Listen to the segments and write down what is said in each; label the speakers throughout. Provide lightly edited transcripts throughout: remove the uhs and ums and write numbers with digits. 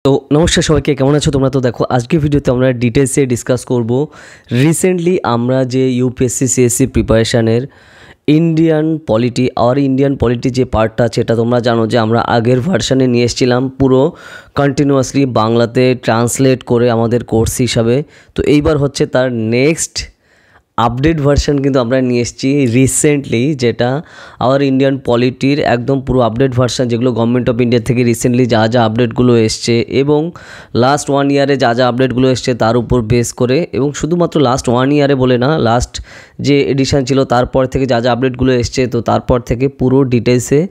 Speaker 1: তো নমস্কার সবাইকে, কেমন আছো তোমরা? তো দেখো আজকের ভিডিওতে আমরা ডিটেলসে ডিসকাস করব রিসেন্টলি আমরা যে ইউপিএসসি সিএসসি প্রিপারেশানের ইন্ডিয়ান পলিটি যে পার্টটা আছে, এটা তোমরা জানো যে আমরা আগের ভার্সানে নিয়ে এসেছিলাম পুরো কন্টিনিউয়াসলি বাংলাতে ট্রান্সলেট করে আমাদের কোর্স হিসাবে। তো এইবার হচ্ছে তার নেক্সট আপডেট ভার্সন কিন্তু আমরা নিয়ে এসেছি রিসেন্টলি, যেটা আওয়ার ইন্ডিয়ান পলিটির একদম পুরো আপডেট ভার্সন, যেগুলো গভর্নমেন্ট অফ ইন্ডিয়া থেকে রিসেন্টলি যা যা আপডেটগুলো এসছে এবং লাস্ট 1 ইয়ারে যা যা আপডেটগুলো এসছে তার উপর বেস করে, এবং শুধুমাত্র লাস্ট 1 ইয়ারে বলে না, লাস্ট যে এডিশন ছিল তারপর থেকে যা যা আপডেটগুলো এসছে, তো তারপর থেকে পুরো ডিটেলসে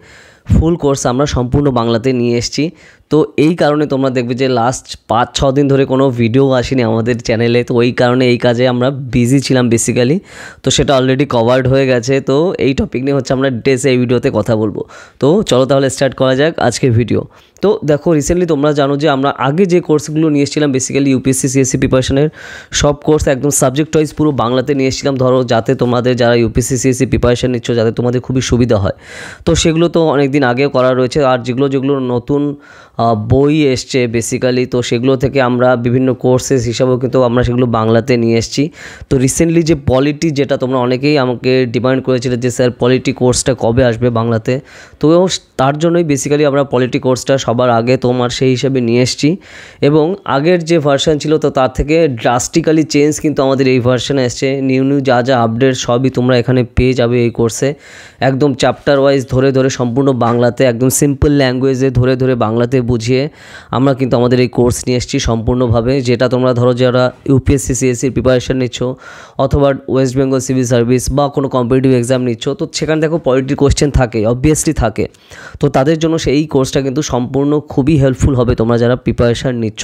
Speaker 1: ফুল কোর্স আমরা সম্পূর্ণ বাংলাতে নিয়ে এসেছি। তো এই কারণে তোমরা দেখবে যে লাস্ট 5-6 দিন ধরে কোনো ভিডিও আসেনি আমাদের চ্যানেলে। তো ওই কারণে এই কাজে আমরা বিজি ছিলাম বেসিক্যালি, তো সেটা অলরেডি কভার্ড হয়ে গেছে। তো এই টপিক নিয়ে হচ্ছে আমরা ডিটেলসে এই ভিডিওতে কথা বলবো। তো চলো তাহলে স্টার্ট করা যাক আজকের ভিডিও। তো দেখো রিসেন্টলি তোমরা জানো যে আমরা আগে যে কোর্সগুলো নিয়ে এসেছিলাম বেসিক্যালি ইউপিএসসি সিএসসি প্রিপারেশনের সব কোর্স একদম সাবজেক্ট ওয়াইজ পুরো বাংলাতে নিয়ে এসেছিলাম, ধরো যাতে তোমাদের যারা ইউপিএসসি সিএসসি প্রিপারেশন নিচ্ছ যাতে তোমাদের খুবই সুবিধা হয়। তো সেগুলো তো অনেক দিন আগে করা রয়েছে, আর যেগুলো নতুন বই এসছে বেসিক্যালি, তো সেগুলো থেকে আমরা বিভিন্ন কোর্সেস হিসাবেও কিন্তু আমরা সেগুলো বাংলাতে নিয়ে এসেছি। তো রিসেন্টলি যে পলিটি, যেটা তোমরা অনেকেই আমাকে ডিমান্ড করেছিলে যে স্যার পলিটি কোর্সটা কবে আসবে বাংলাতে, তো তার জন্যই বেসিক্যালি আমরা পলিটি কোর্সটা সবার আগে তোমার সেই হিসাবে নিয়ে এসেছি। এবং আগের যে ভার্সন ছিল তো তার থেকে ড্রাস্টিক্যালি চেঞ্জ কিন্তু আমাদের এই ভার্সনে এসছে। নিউ যা যা আপডেট সবই তোমরা এখানে পেয়ে যাবে এই কোর্সে, একদম চ্যাপ্টার ওয়াইজ ধরে ধরে সম্পূর্ণ বাংলাতে, একদম সিম্পল ল্যাঙ্গুয়েজে ধরে ধরে বাংলাতে বুঝিয়ে আমরা কিন্তু আমাদের এই কোর্স নিয়ে এসেছি সম্পূর্ণভাবে। যেটা তোমরা ধরো যারা ইউপিএসসি সিএসসির প্রিপারেশন নিচ্ছ অথবা ওয়েস্ট বেঙ্গল সিভিল সার্ভিস বা কোনো কম্পিটিটিভ এক্সাম নিচ্ছ, তো সেখানে দেখো পলিটি কোয়েশ্চেন থাকে, অবভিয়াসলি থাকে। তো তাদের জন্য সেই কোর্সটা কিন্তু সম্পূর্ণ খুবই হেল্পফুল হবে তোমরা যারা প্রিপারেশান নিচ্ছ,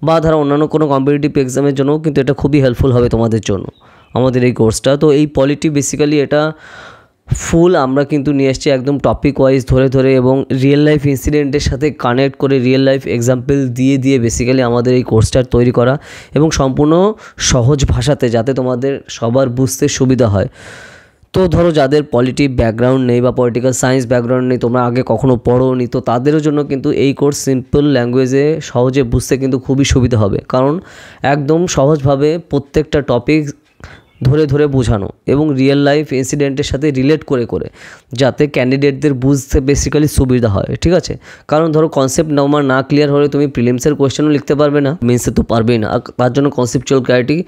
Speaker 1: বা ধরো অন্যান্য কোনো কম্পিটিটিভ এক্সামের জন্যও কিন্তু এটা খুবই হেল্পফুল হবে তোমাদের জন্য আমাদের এই কোর্সটা। তো এই পলিটি বেসিক্যালি এটা ফুল আমরা কিন্তু নিয়ে এসেছি একদম টপিক ওয়াইজ ধরে ধরে এবং রিয়েল লাইফ ইনসিডেন্টের সাথে কানেক্ট করে রিয়েল লাইফ এক্সাম্পল দিয়ে দিয়ে বেসিক্যালি আমাদের এই কোর্সটা তৈরি করা, এবং সম্পূর্ণ সহজ ভাষাতে যাতে তোমাদের সবার বুঝতে সুবিধা হয়। তো ধরো যাদের পলিটি ব্যাকগ্রাউন্ড নেই বা পলিটিক্যাল সায়েন্স ব্যাকগ্রাউন্ড নেই, তোমরা আগে কখনো পড়োনি, তো তাদেরও জন্য কিন্তু এই কোর্স সিম্পল ল্যাঙ্গুয়েজে সহজে বুঝতে কিন্তু খুবই সুবিধা হবে, কারণ একদম সহজভাবে প্রত্যেকটা টপিক ধরে ধরে বোঝানো এবং রিয়েল লাইফ ইনসিডেন্টের সাথে রিলেট করে করে, যাতে ক্যান্ডিডেটদের বুঝতে বেসিক্যালি সুবিধা হয়। ঠিক আছে, কারণ ধরো কনসেপ্ট নাম্বার না ক্লিয়ার হলে তুমি প্রিলিমসের কোয়েশ্চেনও লিখতে পারবে না, মেন্সে তো পারবেই না। তার জন্য কনসেপচুয়াল ক্ল্যারিটি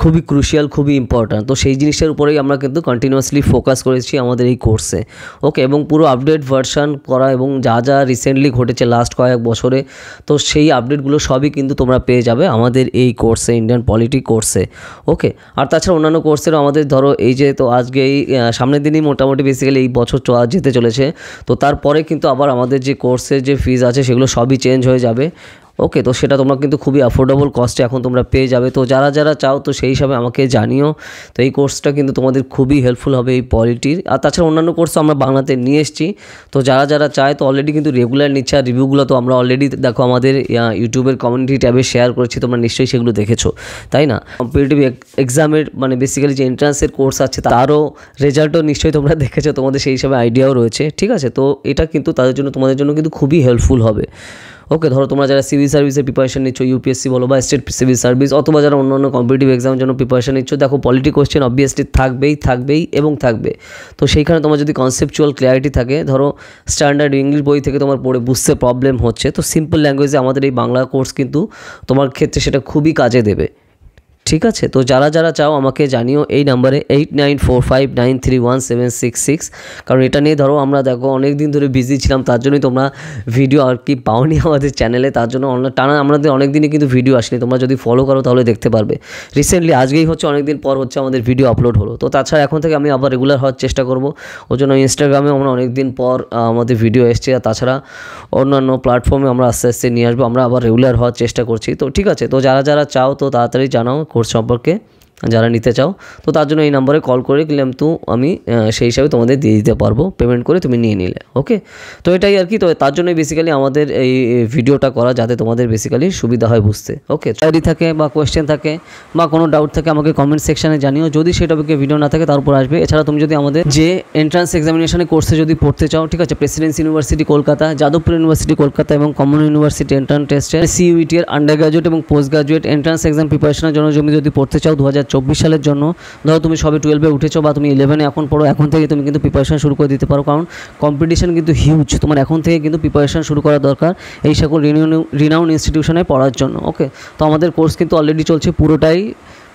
Speaker 1: খুবই ক্রুশিয়াল, খুবই ইম্পর্ট্যান্ট। তো সেই জিনিসটার উপরেই আমরা কিন্তু কন্টিনিউয়াসলি ফোকাস করেছি আমাদের এই কোর্সে। ওকে, এবং পুরো আপডেট ভার্সান করা এবং যা যা রিসেন্টলি ঘটেছে লাস্ট কয়েক বছরে, তো সেই আপডেটগুলো সবই কিন্তু তোমরা পেয়ে যাবে আমাদের এই কোর্সে, ইন্ডিয়ান পলিটি কোর্সে। ওকে, আর তাছাড়া অন্যান্য কোর্সেরও আমাদের ধরো এই যে, তো আজকে এই সামনের দিনই মোটামুটি বেসিক্যালি এই বছর যেতে চলেছে, তো তারপরে কিন্তু আবার আমাদের যে কোর্সের যে ফিজ আছে সেগুলো সবই চেঞ্জ হয়ে যাবে। ওকে, তো সেটা তোমরা কিন্তু খুবই অ্যাফোর্ডেবল কস্টে এখন তোমরা পেয়ে যাবে। তো যারা যারা চাও তো সেই হিসাবে আমাকে জানিও। তো এই কোর্সটা কিন্তু তোমাদের খুবই হেল্পফুল হবে এই পলিটির। আর তাছাড়া অন্যান্য কোর্সও আমরা বাংলাতে নিয়ে এসেছি। তো যারা যারা চায় তো অলরেডি কিন্তু রেগুলার নিচ্ছে, আর রিভিউগুলো তো আমরা অলরেডি দেখো আমাদের ইউটিউবের কমিউনিটি ট্যাবে শেয়ার করেছি, তোমরা নিশ্চয়ই সেগুলো দেখেছো, তাই না? কম্পিটিটিভ এক্সামের মানে বেসিক্যালি যে এন্ট্রান্সের কোর্স আছে তারও রেজাল্টও নিশ্চয়ই তোমরা দেখেছো, তোমাদের সেই হিসাবে আইডিয়াও রয়েছে। ঠিক আছে, তো এটা কিন্তু তাদের জন্য, তোমাদের জন্য কিন্তু খুবই হেল্পফুল হবে। ওকে, ধরো তোমরা যারা সিভিল সার্ভিসের প্রিপারেশন নিচ্ছ, ইউপিএসসি বলো বা স্টেট সিভিল সার্ভিস, অথবা যারা অন্যান্য কম্পিটিটিভ এক্সামের জন্য প্রিপারেশন নিচ্ছ, দেখো পলিটি কোয়েশ্চেন অবভিয়াসলি থাকবেই। তো সেইখানে তোমার যদি কনসেপচুয়াল ক্লিয়ারিটি থাকে, ধরো স্ট্যান্ডার্ড ইংলিশ বই থেকে তোমার পড়ে বুঝতে প্রবলেম হচ্ছে, তো সিম্পল ল্যাঙ্গুয়েজে আমাদের এই বাংলা কোর্স কিন্তু তোমার ক্ষেত্রে সেটা খুবই কাজে দেবে। ঠিক আছে, তো যারা যারা চাও আমাকে জানিও এই নাম্বারে 8945931766, কারণ এটা নিয়ে ধরো আমরা দেখো অনেক দিন ধরে বিজি ছিলাম, তার জন্যই তোমরা ভিডিও আর কি পাওনি আমাদের চ্যানেলে, তার জন্য টানা আমাদের অনেক দিনই কিন্তু ভিডিও আসেনি। তোমরা যদি ফলো করো তাহলে দেখতে পারবে। রিসেন্টলি আজকেই হচ্ছে অনেক দিন পর হচ্ছে আমাদের ভিডিও আপলোড হলো। তো তাছাড়া এখন থেকে আমি আবার রেগুলার হওয়ার চেষ্টা করব, ওই জন্য ইনস্টাগ্রামে আমরা অনেক দিন পর আমাদের ভিডিও এসছে, আর তাছাড়া অন্যান্য প্ল্যাটফর্মে আমরা আস্তে আস্তে নিয়ে আসবো, আমরা আবার রেগুলার হওয়ার চেষ্টা করছি। তো ঠিক আছে, তো যারা যারা চাও তো তাড়াতাড়ি জানাও কোর্স সম্পর্কে। যারা নিতে চাও। তো তার জন্য এই নাম্বারে কল করে কিন্তু আমি সেই হিসাবে তোমাদের দিয়ে দিতে পারবো, পেমেন্ট করে তুমি নিয়ে নিলে। ওকে, তো এটাই আর কি। তো তার জন্যই বেসিক্যালি আমাদের এই ভিডিওটা করা, যাতে তোমাদের বেসিক্যালি সুবিধা হয় বুঝতে। ওকে, কোয়েরি থাকে বা কোয়েশ্চেন থাকে বা কোনো ডাউট থাকে আমাকে কমেন্ট সেকশানে জানিও। যদি সেই টপিকে ভিডিও না থাকে তার উপর আসবে। এছাড়া তুমি যদি আমাদের যে এন্ট্রান্স এক্সামিনেশনে কোর্সে যদি পড়তে চাও, ঠিক আছে, Presidency university Kolkata, Jadavpur university Kolkata এবং কমন ইউনিভার্সিটি এন্ট্রান্স টেস্টে CUET এর আন্ডার গ্রাজুয়েট এবং পোস্ট গ্রাজুয়েট এন্ট্রান্স এক্সাম প্রিপারেশনের জন্য তুমি যদি পড়তে চাও 2024 সালের জন্য, ধরো তুমি সবে 12-এ উঠেছো বা তুমি 11-এ এখন পড়ো, এখন থেকে তুমি কিন্তু প্রিপারেশন শুরু করে দিতে পারো, কারণ কম্পিটিশন কিন্তু হিউজ। তোমার এখন থেকে কিন্তু প্রিপারেশন শুরু করা দরকার এই সকল রিনাউন্ড ইনস্টিটিউশনে পড়ার জন্য। ওকে, তো আমাদের কোর্স কিন্তু অলরেডি চলছে,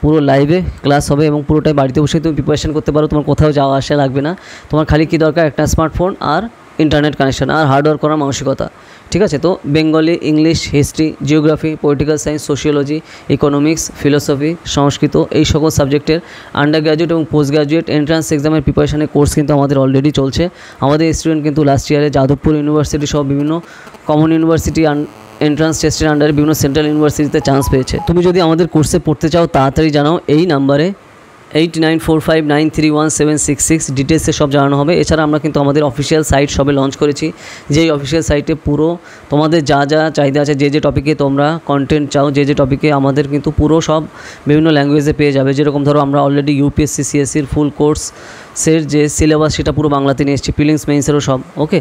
Speaker 1: পুরো লাইভে ক্লাস হবে এবং পুরোটাই বাড়িতে বসে তুমি প্রিপারেশন করতে পারো। তোমার কোথাও যাওয়া আসা লাগবে না। তোমার খালি কী দরকার, একটা স্মার্টফোন আর ইন্টারনেট কানেকশন আর হার্ডওয়ার্ক করার মানসিকতা। ঠিক আছে, তো Bengali, English, history, geography, political science, sociology, economics, philosophy, Sanskrit, এই সকল সাবজেক্টের আন্ডার গ্র্যাজুয়েট এবং পোস্ট গ্র্যাজুয়েট এন্ট্রান্স এক্সামের প্রিপারেশনের কোর্স কিন্তু আমাদের অলরেডি চলছে। আমাদের স্টুডেন্ট কিন্তু লাস্ট ইয়ারে যাদবপুর ইউনিভার্সিটি সহ বিভিন্ন কমন ইউনিভার্সিটি এন্ট্রান্স টেস্টের আন্ডারে বিভিন্ন সেন্ট্রাল ইউনিভার্সিটিতে চান্স পেয়েছে। তুমি যদি আমাদের কোর্সে পড়তে চাও তাড়াতাড়ি জানাও, এই নাম্বারে 8945931766 ডিটেলসে সব জানানো হবে। এছাড়া আমরা কিন্তু আমাদের অফিসিয়াল সাইট সবে লঞ্চ করেছি, যেই অফিসিয়াল সাইটে পুরো তোমাদের যা যা চাহিদা আছে, যে টপিকে তোমরা কন্টেন্ট চাও, যে টপিকে আমাদের কিন্তু পুরো সব বিভিন্ন ল্যাঙ্গুয়েজে পেয়ে যাবে। যেরকম ধরো আমরা অলরেডি UPSC CSCর ফুল কোর্সের যে সিলেবাস সেটা পুরো বাংলাতে নিয়ে এসেছি, প্রিলিমস মেইনসেরও সব। ওকে,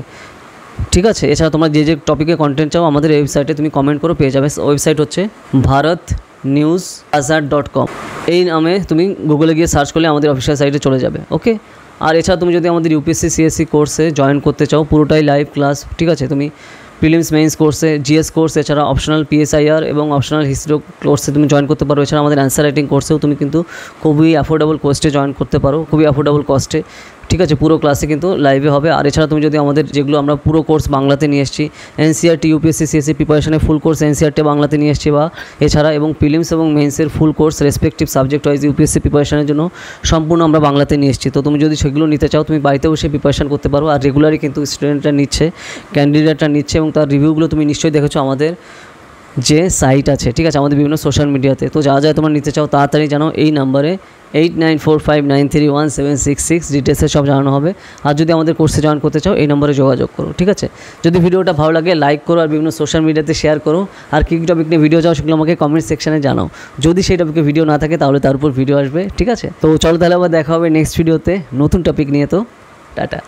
Speaker 1: ঠিক আছে। এছাড়া তোমরা যে টপিকে কন্টেন্ট চাও আমাদের ওয়েবসাইটে তুমি কমেন্ট করে পেয়ে যাবে। ওয়েবসাইট হচ্ছে bharatnewsazar.com। এই নামে তুমি গুগলে গিয়ে সার্চ করলে আমাদের অফিসিয়াল সাইটে চলে যাবে। ওকে, আর এছাড়া তুমি যদি আমাদের UPSC CSC কোর্সে জয়েন করতে চাও, পুরোটাই লাইভ ক্লাস, ঠিক আছে, তুমি প্রিলিমস মেইনস কোর্সে, GS কোর্স, এছাড়া অপশনাল PSIR এবং অপশনাল হিস্ট্রি কোর্সে তুমি জয়েন করতে পারো। এছাড়া আমাদের অ্যান্সার রাইটিং কোর্সেও তুমি কিন্তু খুবই অ্যাফোর্ডেবল কস্টে জয়েন করতে পারো, খুবই অ্যাফোর্ডেবল কস্টে। ঠিক আছে, পুরো ক্লাসে কিন্তু লাইভে হবে। আর এছাড়া তুমি যদি আমাদের যেগুলো আমরা পুরো কোর্স বাংলাতে নিয়ে এসেছি, NCERT UPSC CSC প্রিপারেশনের ফুল কোর্স NCERT বাংলাতে নিয়ে এসেছি, বা এছাড়া এবং প্রিলিমস এবং মেইনসের full course respective subject wise UPSC প্রিপারেশনের জন্য সম্পূর্ণ আমরা বাংলাতে নিয়ে এসেছি। তো তুমি যদি সেগুলো নিতে চাও তুমি বাড়িতে বসে প্রিপারেশন করতে পারো। আর রেগুলারই কিন্তু স্টুডেন্টরা নিচ্ছে, ক্যান্ডিডেটরা নিচ্ছে, এবং তার রিভিউগুলো তুমি নিশ্চয়ই দেখেছো আমাদের যে সাইট আছে, ঠিক আছে, আমাদের বিভিন্ন সোশ্যাল মিডিয়াতে। তো যা তোমরা নিতে চাও তাড়াতাড়ি জানাও, এই নাম্বারে 8945931766 ডিটেলসে সব জানানো হবে। আর যদি আমাদের কোর্সে জয়েন করতে চাও এই নম্বরে যোগাযোগ করো। ঠিক আছে, যদি ভিডিওটা ভালো লাগে লাইক করো আর বিভিন্ন সোশ্যাল মিডিয়াতে শেয়ার করো। আর কী টপিক নিয়ে ভিডিও চাও সেগুলো আমাকে কমেন্ট সেকশানে জানাও। যদি সেই টপিকে ভিডিও না থাকে তাহলে তার উপর ভিডিও আসবে। ঠিক আছে, তো চলো তাহলে আবার দেখা হবে নেক্সট ভিডিওতে নতুন টপিক নিয়ে। তো টাটা।